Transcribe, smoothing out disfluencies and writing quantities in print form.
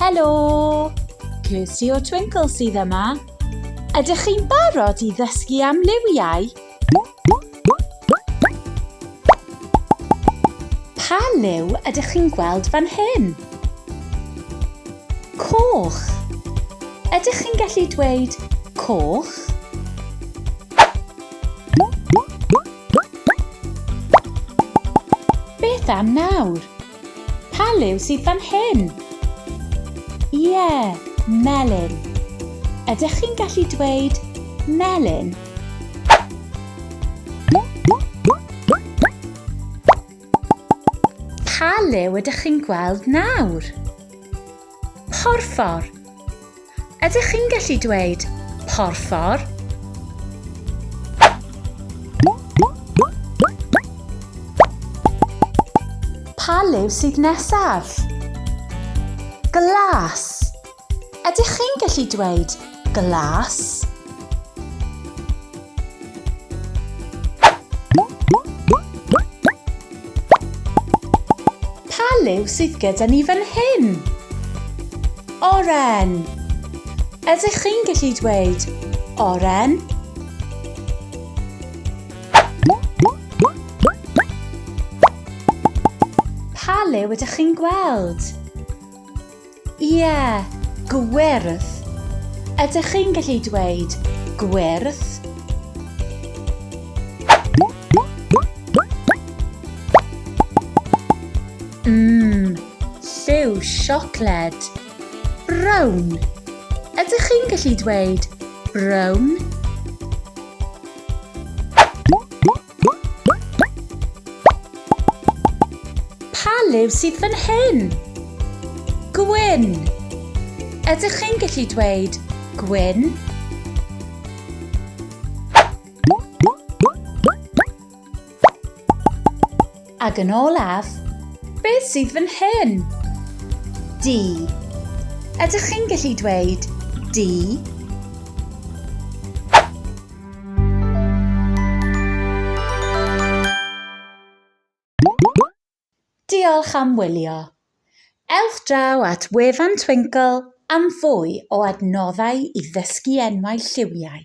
Helo! Cysi o Twinkle sydd yma. Ydych chi'n barod i ddysgu am lliwiau? Pa liw ydych chi'n gweld fan hyn? Coch. Ydych chi'n gallu dweud coch? Beth am nawr? Pa liw sydd fan hyn? Ie, melyn. Ydych chi'n gallu dweud melyn? Pa liw ydych chi'n gweld nawr? Porffor. Ydych chi'n gallu dweud porffor? Pa liw sydd nesaf? Glas. Ydych chi'n gallu dweud glas? Pa liw sydd gyda ni fan hyn? Oren. Ydych chi'n gallu dweud oren? Pa liw ydych chi'n gweld? Ie, gwyrdd. Ydych chi'n gallu dweud gwyrdd? Lliw siocled. Brown. Ydych chi'n gallu dweud brown? Pa liw sydd fan hyn? Gwyn. Ydych chi'n gallu dweud gwyn? Ac yn olaf, beth sydd fan hyn? Du. Ydych chi'n gallu dweud du? Diolch am wylio. Ewch draw at wefan Twinkle am fwy o adnoddau i ddysgu enwau lliwiau.